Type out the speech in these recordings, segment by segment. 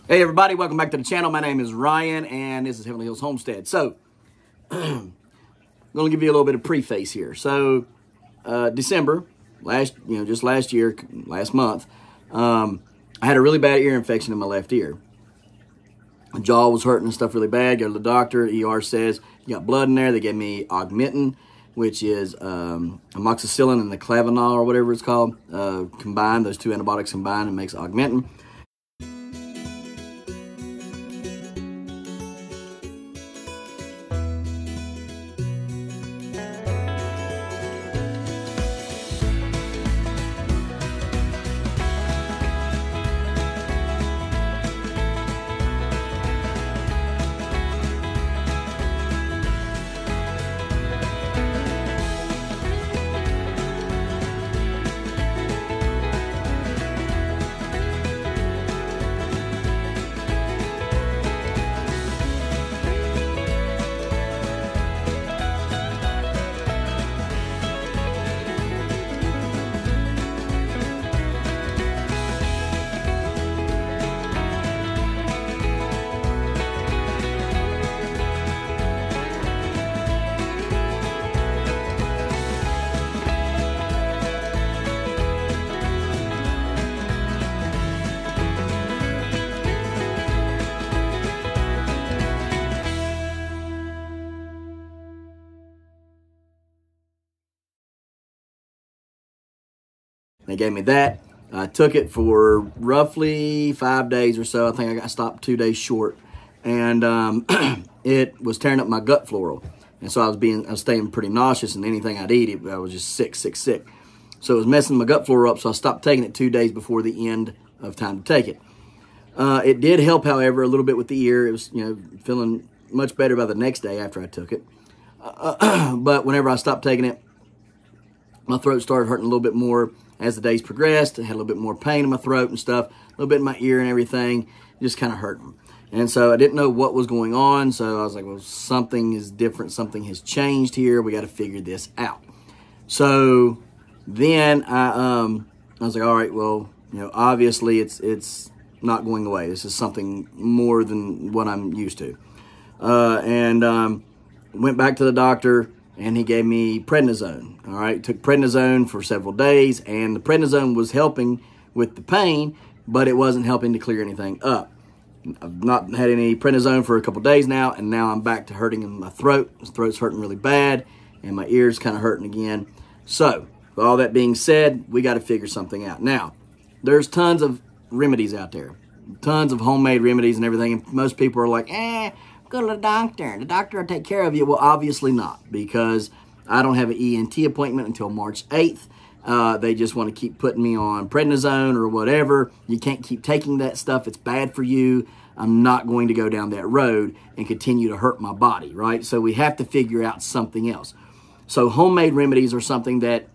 Hey everybody, welcome back to the channel. My name is Ryan and this is Heavenly Hills Homestead. So, I'm going to give you a little bit of preface here. So, December, last month, I had a really bad ear infection in my left ear. My jaw was hurting and stuff really bad. Go to the doctor. ER says, you got blood in there. They gave me Augmentin, which is amoxicillin and the clavinol or whatever it's called. Combined, those two antibiotics combined and makes Augmentin. They gave me that. I took it for roughly 5 days or so. I think I got stopped 2 days short. And it was tearing up my gut flora. And so I was staying pretty nauseous, and anything I'd eat, I was just sick. So it was messing my gut flora up, so I stopped taking it 2 days before the end of time to take it. It did help, however, a little bit with the ear. It was, feeling much better by the next day after I took it. But whenever I stopped taking it, my throat started hurting a little bit more as the days progressed. I had a little bit more pain in my throat and stuff, a little bit in my ear and everything, just kind of hurting. And so I didn't know what was going on, so I was like, well, something is different. Something has changed here. We got to figure this out. So then I was like, all right, well, obviously it's not going away. This is something more than what I'm used to. Went back to the doctor, and he gave me prednisone. All right, took prednisone for several days, and the prednisone was helping with the pain, but it wasn't helping to clear anything up. I've not had any prednisone for a couple days now, and now I'm back to hurting in my throat. My throat's hurting really bad, and my ear's kind of hurting again. So, with all that being said, we got to figure something out. Now, there's tons of remedies out there, tons of homemade remedies and everything, and most people are like, go to the doctor. The doctor will take care of you. Well, obviously not, because I don't have an ENT appointment until March 8th. They just want to keep putting me on prednisone or whatever. You can't keep taking that stuff. It's bad for you. I'm not going to go down that road and continue to hurt my body, right? So we have to figure out something else. So homemade remedies are something that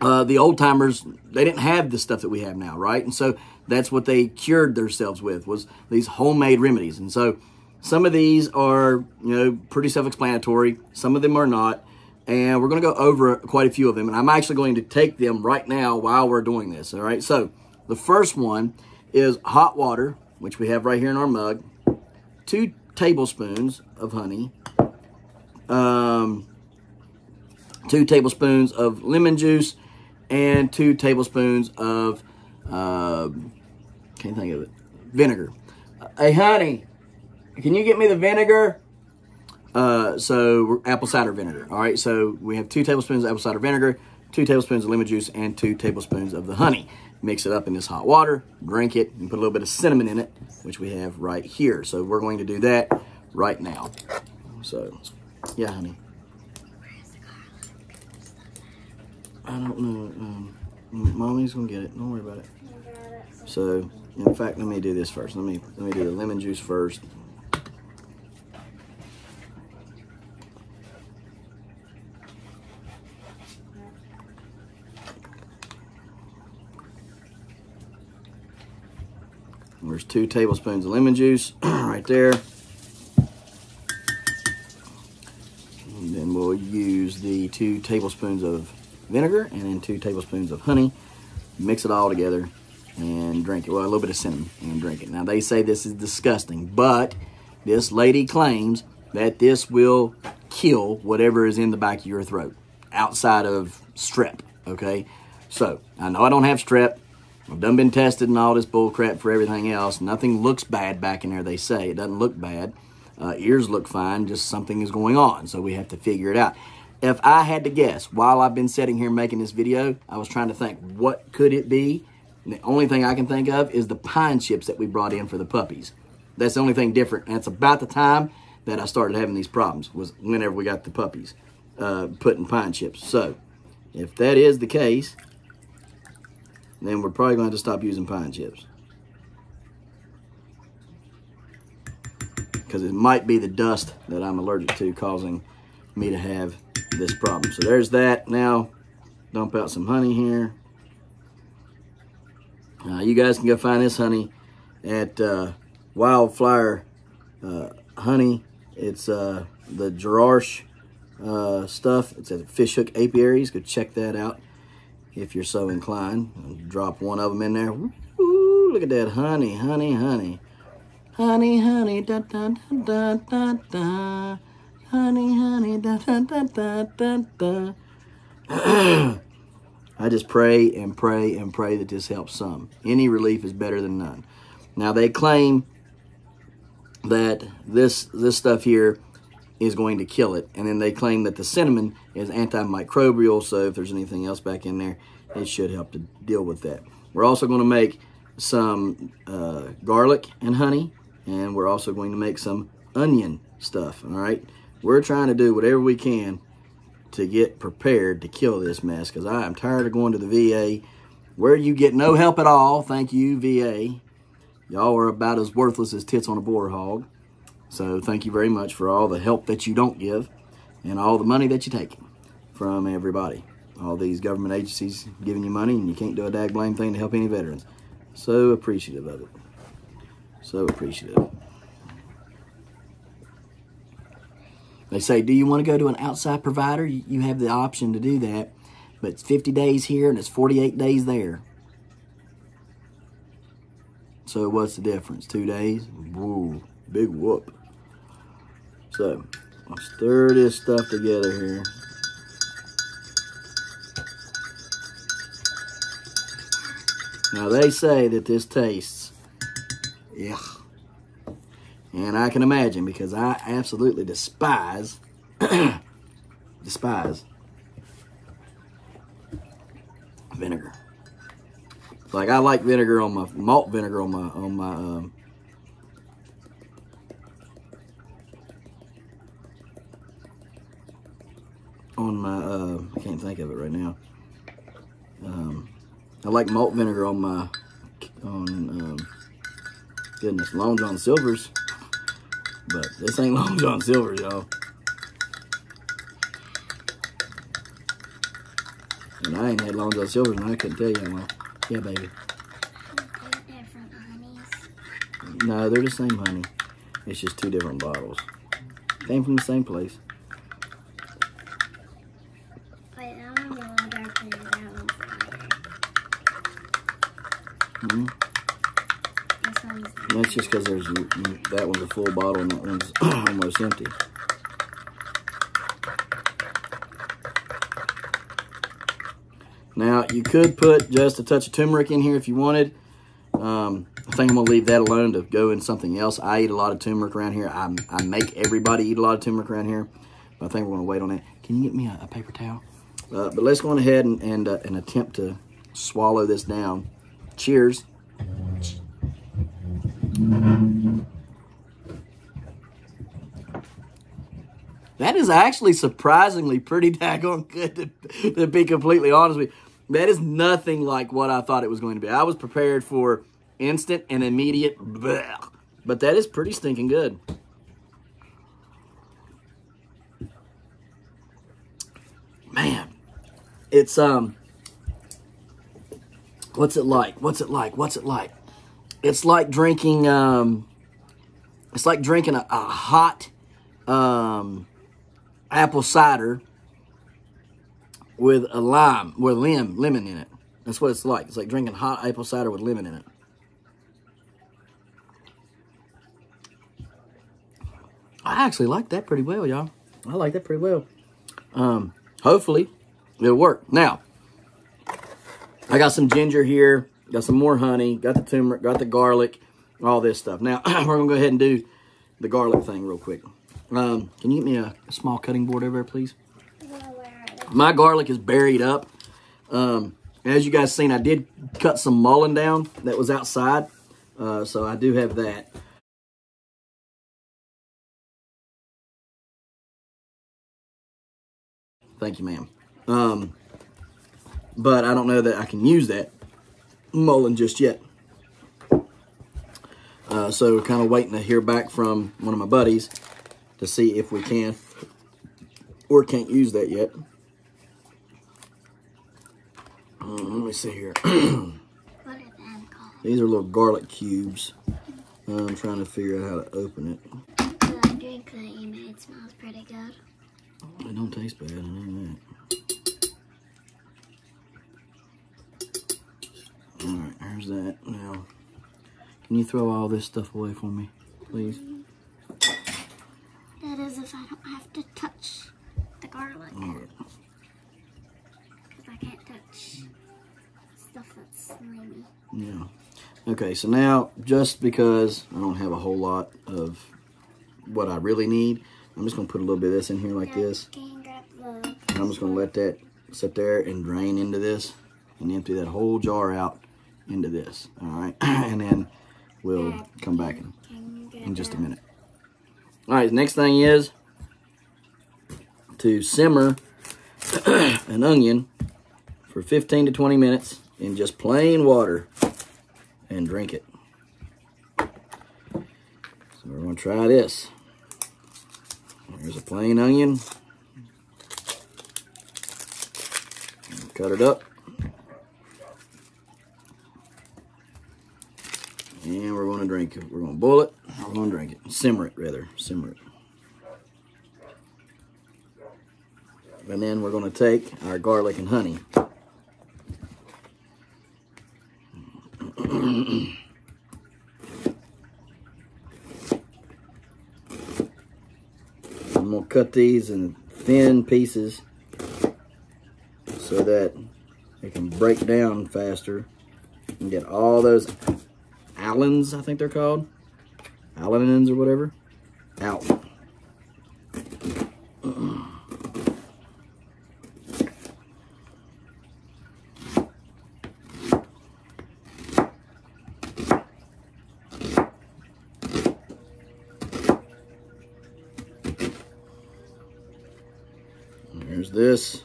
the old timers, they didn't have the stuff that we have now, right? And so that's what they cured themselves with, was these homemade remedies. And so some of these are, pretty self-explanatory. Some of them are not. And we're going to go over quite a few of them. And I'm actually going to take them right now while we're doing this, all right? So the first one is hot water, which we have right here in our mug. 2 tablespoons of honey. 2 tablespoons of lemon juice. And 2 tablespoons of, can't think of it, vinegar. Hey, honey, can you get me the vinegar? So apple cider vinegar. All right, so we have 2 tablespoons of apple cider vinegar, 2 tablespoons of lemon juice, and 2 tablespoons of the honey. Mix it up in this hot water, drink it, and put a little bit of cinnamon in it, which we have right here. So we're going to do that right now. So, yeah, honey. I don't know. Mommy's gonna get it. Don't worry about it. So, in fact, let me do this first. Let me do the lemon juice first. There's 2 tablespoons of lemon juice right there. And then we'll use the 2 tablespoons of vinegar and then 2 tablespoons of honey. Mix it all together and drink it. Well, a little bit of cinnamon and drink it. Now, they say this is disgusting, but this lady claims that this will kill whatever is in the back of your throat outside of strep, okay? So, I know I don't have strep. I've done been tested and all this bull crap for everything else. Nothing looks bad back in there, they say. It doesn't look bad. Ears look fine, just something is going on, so we have to figure it out. If I had to guess, while I've been sitting here making this video, I was trying to think, what could it be? And the only thing I can think of is the pine chips that we brought in for the puppies. That's the only thing different, and it's about the time that I started having these problems, was whenever we got the puppies putting pine chips. So, if that is the case, then we're probably going to have to stop using pine chips. Because it might be the dust that I'm allergic to causing me to have this problem. So there's that. Now, dump out some honey here. You guys can go find this honey at Wildflower Honey. It's the earache stuff. It's at Fishhook Apiaries. Go check that out if you're so inclined. I'll drop one of them in there. Woo, look at that honey, honey, honey. Honey, honey, da da da da da. Honey, honey, da da da da da da. I just pray and pray and pray that this helps some. Any relief is better than none. Now, they claim that this stuff here is going to kill it. And then they claim that the cinnamon is antimicrobial, so if there's anything else back in there, it should help to deal with that. We're also going to make some garlic and honey, and we're also going to make some onion stuff, all right? We're trying to do whatever we can to get prepared to kill this mess, because I am tired of going to the VA where you get no help at all. Thank you, VA. Y'all are about as worthless as tits on a boar hog. So thank you very much for all the help that you don't give and all the money that you take from everybody. All these government agencies giving you money, and you can't do a dag blame thing to help any veterans. So appreciative of it. So appreciative. They say, do you want to go to an outside provider? You have the option to do that, but it's 50 days here and it's 48 days there. So what's the difference? 2 days? Whoa, big whoop. So, I'll stir this stuff together here. Now, they say that this tastes, yeah. And I can imagine, because I absolutely despise, vinegar. Like, I like vinegar on my, malt vinegar on my I can't think of it right now. I like malt vinegar on my, goodness, Long John Silver's. But this ain't Long John Silver's, y'all. And I ain't had Long John Silver's, and I couldn't tell you how long. Yeah, baby. Different honeys? No, they're the same honey. It's just 2 different bottles. Came from the same place. Wait, that one's a little darker and that one's lighter. Mm-hmm. This one's That's just because there's that one's a full bottle and that one's almost empty. Now, you could put just a touch of turmeric in here if you wanted. I think I'm going to leave that alone to go in something else. I eat a lot of turmeric around here. I make everybody eat a lot of turmeric around here. But I think we're going to wait on that. Can you get me a paper towel? But let's go on ahead and attempt to swallow this down. Cheers. That is actually surprisingly pretty daggone good, to be completely honest with you. That is nothing like what I thought it was going to be. I was prepared for instant and immediate bleh, but that is pretty stinking good. Man, it's, what's it like? What's it like? What's it like? It's like drinking, a hot, apple cider with a lemon in it. That's what it's like. It's like drinking hot apple cider with lemon in it. I actually like that pretty well, y'all. I like that pretty well. Hopefully, it'll work. Now, I got some ginger here. Got some more honey. Got the turmeric. Got the garlic. All this stuff. Now, we're going to go ahead and do the garlic thing real quick. Can you get me a small cutting board over there, please? My garlic is buried up. As you guys seen, I did cut some mullein down that was outside. So I do have that. Thank you, ma'am. But I don't know that I can use that mullein just yet. So kind of waiting to hear back from one of my buddies to see if we can or can't use that yet. Let me see here. What are them called? These are little garlic cubes. I'm trying to figure out how to open it. The drink that you made smells pretty good. It don't taste bad, I know that. Alright, here's that. Now, can you throw all this stuff away for me, please? That is if I don't have to touch the garlic. Alright. Because I can't touch stuff that's slimy. Yeah. Okay, so now, just because I don't have a whole lot of what I really need, I'm just going to put a little bit of this in here like this. Can you grab the... And I'm just going to let that sit there and drain into this and empty that whole jar out into this. All right, and then we'll come back in just a minute. All right, the next thing is to simmer an onion for 15 to 20 minutes in just plain water and drink it. So we're going to try this. Here's a plain onion. Cut it up. And we're going to drink it. We're going to boil it. We're going to drink it. Simmer it, rather. Simmer it. And then we're going to take our garlic and honey. I'm going to cut these in thin pieces so that it can break down faster and get all those alans, I think they're called. Alanins or whatever. Out. There's this.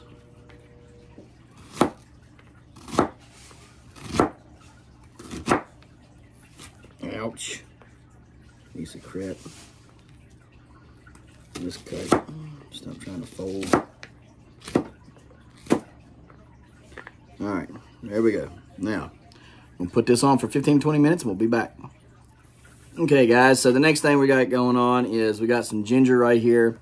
Ouch. Piece of crap. This cut. Stop trying to fold. Alright, there we go. Now, we'll put this on for 15-20 minutes and we'll be back. Okay, guys, so the next thing we got going on is we got some ginger right here.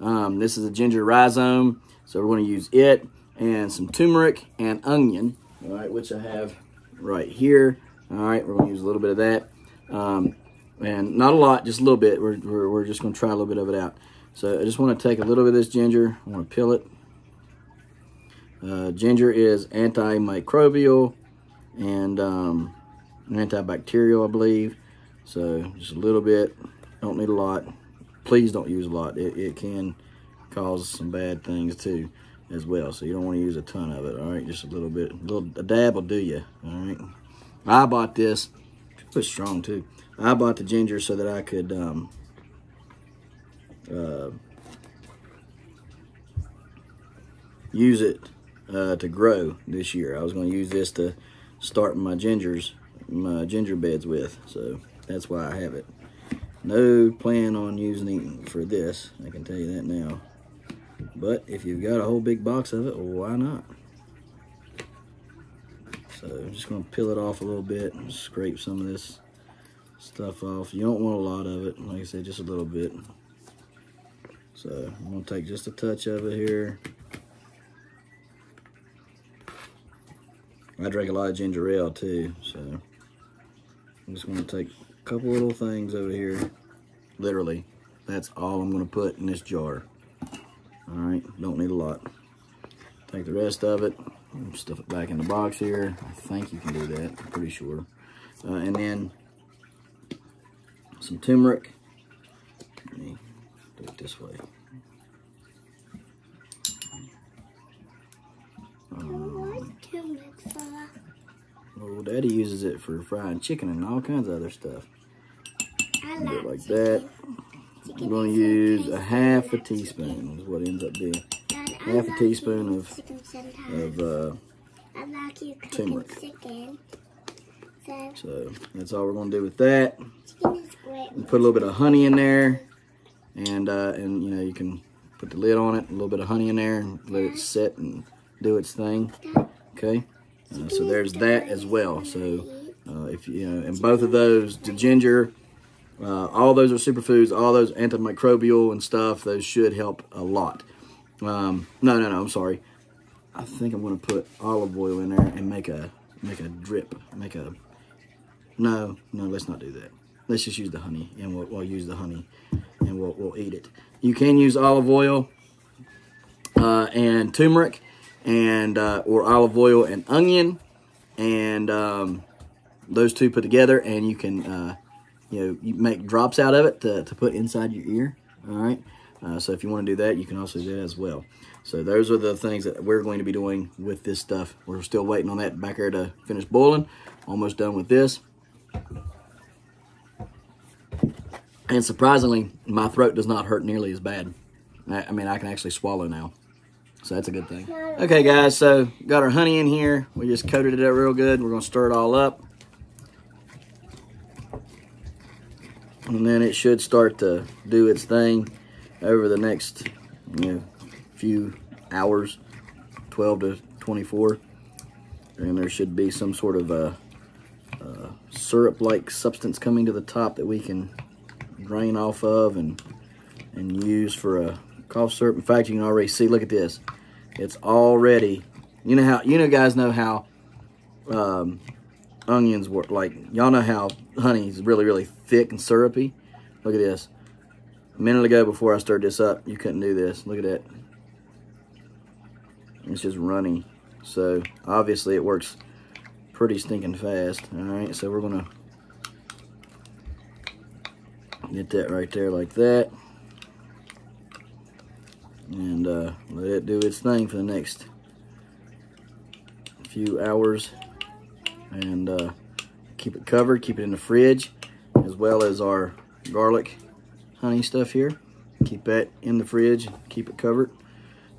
This is a ginger rhizome, so we're going to use it and some turmeric and onion, all right, which I have right here. All right, we're going to use a little bit of that, and not a lot, just a little bit. We're just going to try a little bit of it out. So I just want to take a little bit of this ginger. I want to peel it. Ginger is antimicrobial and antibacterial, I believe. So just a little bit. Don't need a lot. Please don't use a lot. It can cause some bad things too as well. So you don't want to use a ton of it. All right, just a little bit. A dab will do you. All right. I bought this. It's strong too. I bought the ginger so that I could use it to grow this year. I was going to use this to start my ginger beds with. So that's why I have it. No plan on using it for this, I can tell you that now. But if you've got a whole big box of it, well, why not? So I'm just going to peel it off a little bit and scrape some of this stuff off. You don't want a lot of it, like I said, just a little bit. So I'm going to take just a touch of it here. I drink a lot of ginger ale too, so I'm just gonna take a couple little things over here. Literally, that's all I'm gonna put in this jar. All right, don't need a lot. Take the rest of it, stuff it back in the box here. I think you can do that, I'm pretty sure. And then some turmeric. Let me do it this way. Well, Daddy uses it for frying chicken and all kinds of other stuff. Do it like that. I'm going to use a half a teaspoon is what it ends up being. Half a teaspoon of turmeric. So that's all we're going to do with that. And put a little bit of honey in there, and you know, you can put the lid on it, a little bit of honey in there, and let it sit and do its thing. Okay, so there's that as well. So if you know, and both of those, the ginger, all those are superfoods, all those antimicrobial and stuff. Those should help a lot. No, I'm sorry. I think I'm going to put olive oil in there and make a drip. No, let's not do that. Let's just use the honey, and we'll use the honey, and we'll eat it. You can use olive oil and turmeric, and or olive oil and onion, and those two put together, and you can you make drops out of it to put inside your ear. All right. So if you want to do that, you can also do that as well. So those are the things that we're going to be doing with this stuff. We're still waiting on that back there to finish boiling. Almost done with this. And surprisingly, my throat does not hurt nearly as bad. I mean, I can actually swallow now. So that's a good thing. Okay, guys, so got our honey in here. We just coated it up real good. We're going to stir it all up. And then it should start to do its thing over the next few hours, 12 to 24. And there should be some sort of a syrup-like substance coming to the top that we can drain off of and use for a cough syrup. In fact, you can already see, look at this. It's already, guys know how onions work. Like, y'all know how honey is really, really thick and syrupy. Look at this. A minute ago, before I stirred this up, you couldn't do this. Look at that. It's just runny. So, obviously, it works pretty stinking fast. All right, so we're going to get that right there like that. And let it do its thing for the next few hours. And keep it covered, keep it in the fridge, as well as our garlic honey stuff here. Keep that in the fridge, keep it covered.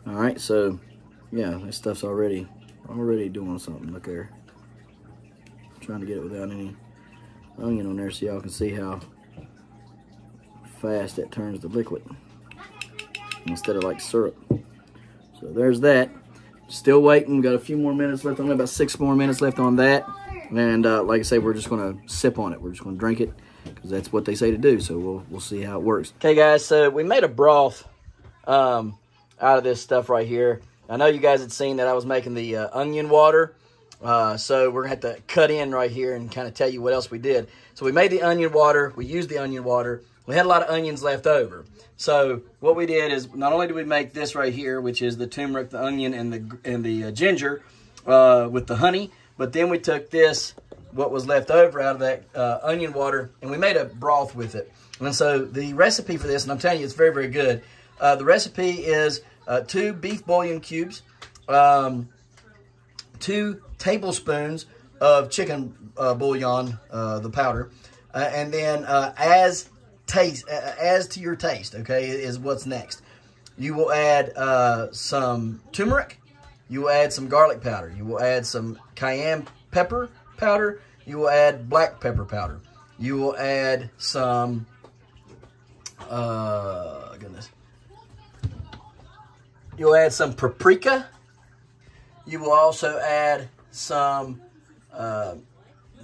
All right, so yeah, this stuff's already doing something. Look there. I'm trying to get it without any onion on there so y'all can see how fast that turns to liquid instead of like syrup. So there's that. Still waiting. Got a few more minutes left on it, about 6 more minutes left on that. And like I say, we're just going to sip on it. We're just going to drink it because that's what they say to do. So we'll see how it works. Okay, guys. So we made a broth out of this stuff right here. I know you guys had seen that I was making the onion water. So we're going to have to cut in right here and kind of tell you what else we did. So we made the onion water. We used the onion water. We had a lot of onions left over. So what we did is, not only did we make this right here, which is the turmeric, the onion, and the ginger with the honey, but then we took this, what was left over out of that onion water, and we made a broth with it. And so the recipe for this, and I'm telling you, it's very, very good. The recipe is 2 beef bouillon cubes, 2 tablespoons of chicken bouillon, the powder, and then as to your taste, okay, is what's next. You will add some turmeric. You will add some garlic powder. You will add some cayenne pepper powder. You will add black pepper powder. You will add some, you'll add some paprika. You will also add some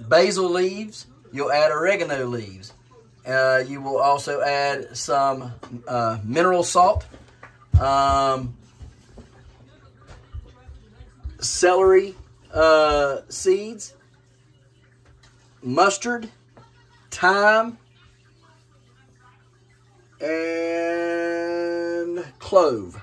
basil leaves. You'll add oregano leaves. You will also add some mineral salt, celery, seeds, mustard, thyme, and clove.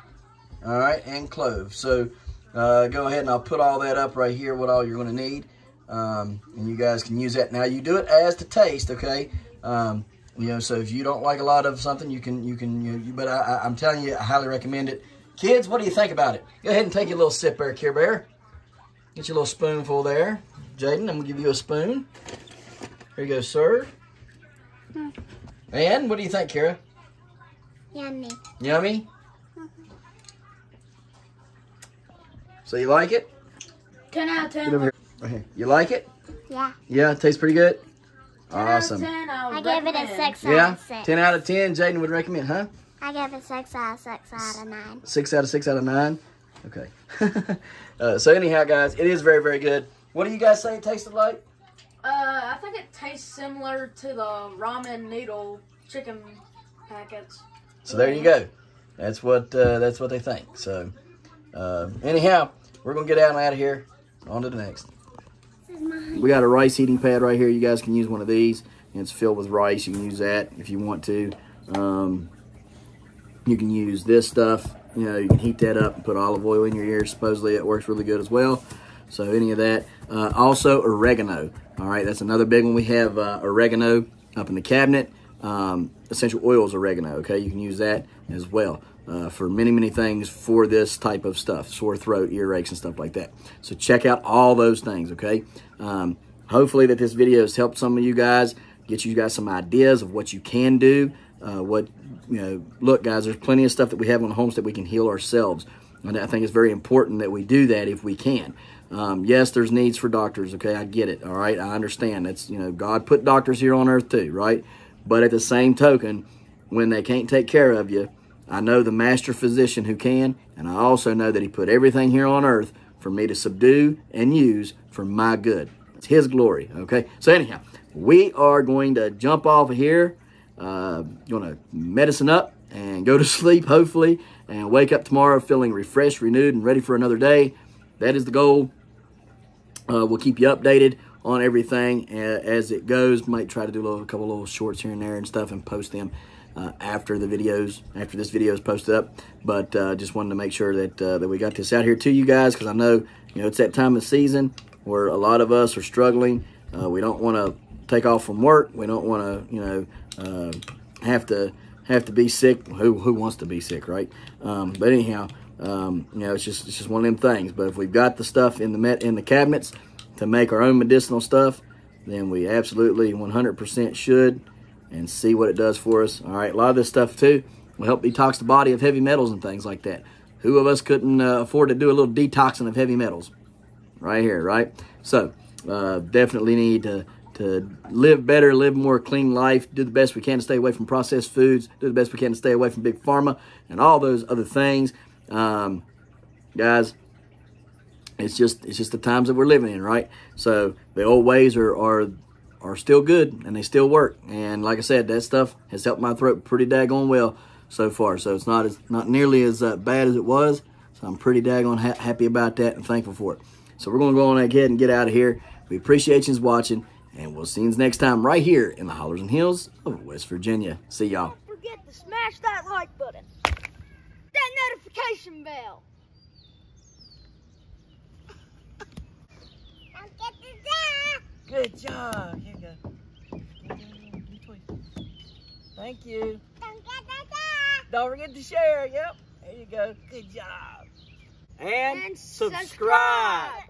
All right, and clove. So go ahead and I'll put all that up right here, what all you're going to need. And you guys can use that. Now you do it as to taste, okay? You know, so if you don't like a lot of something, but I'm telling you, I highly recommend it. Kids, what do you think about it? Go ahead and take your little sip there, Care Bear. Get your little spoonful there. Jaden, I'm going to give you a spoon. Here you go, sir. And what do you think, Kara? Yummy. Yummy? So you like it? 10 out of 10. Get over here. Right here. You like it? Yeah. Yeah, it tastes pretty good? 10 Awesome. Out of 10, I gave it a 6 Yeah? out of 6. 10 out of 10, Jaden would recommend, huh? I gave it 6 out of 6 out of 9. 6 out of 6 out of 9? Okay. So anyhow, guys, it is very, very good. What do you guys say it tasted like? I think it tastes similar to the ramen noodle chicken packets. So there you go. That's what they think. So anyhow, we're gonna get out of here. On to the next. We got a rice heating pad right here. You guys can use one of these. And it's filled with rice. You can use that if you want to. You can use this stuff. You know, you can heat that up and put olive oil in your ears. Supposedly it works really good as well. So any of that. Also oregano. All right, that's another big one. We have oregano up in the cabinet. Essential oils oregano, okay? You can use that as well for many, many things for this type of stuff. Sore throat, earaches, and stuff like that. So check out all those things, okay? Hopefully that this video has helped some of you guys, get you guys some ideas of what you can do. Look, guys, there's plenty of stuff that we have on the homestead we can heal ourselves. And I think it's very important that we do that if we can. Yes, there's needs for doctors, okay? I get it, all right? I understand. That's, God put doctors here on earth too, right? But at the same token, when they can't take care of you, I know the master physician who can, and I also know that he put everything here on earth for me to subdue and use for my good. It's his glory, okay? So anyhow, we are going to jump off of here, going to medicine up and go to sleep, hopefully, and wake up tomorrow feeling refreshed, renewed, and ready for another day. That is the goal. We'll keep you updated on everything as it goes. Might try to do a couple little shorts here and there and stuff and post them after this video is posted up. But just wanted to make sure that we got this out here to you guys, because I know it's that time of season where a lot of us are struggling. We don't want to take off from work. We don't want to have to be sick. Who wants to be sick, right? But anyhow, it's just one of them things. But if we've got the stuff in the cabinets to make our own medicinal stuff, then we absolutely 100% should, and see what it does for us. All right, a lot of this stuff too will help detox the body of heavy metals and things like that. Who of us couldn't afford to do a little detoxing of heavy metals? Right here, right? So definitely need to live better, live more clean life, do the best we can to stay away from processed foods, do the best we can to stay away from big pharma and all those other things. Guys, it's just the times that we're living in, right? So the old ways are still good, and they still work. And like I said, that stuff has helped my throat pretty daggone well so far. So it's not nearly as bad as it was. So I'm pretty daggone happy about that and thankful for it. So we're going to go on ahead and get out of here. We appreciate you watching, and we'll see you next time right here in the Hollers and Hills of West Virginia. See y'all. Don't forget to smash that like button. That notification bell. Good job. Here you go. Thank you. Don't forget to share. Yep. There you go. Good job. And subscribe.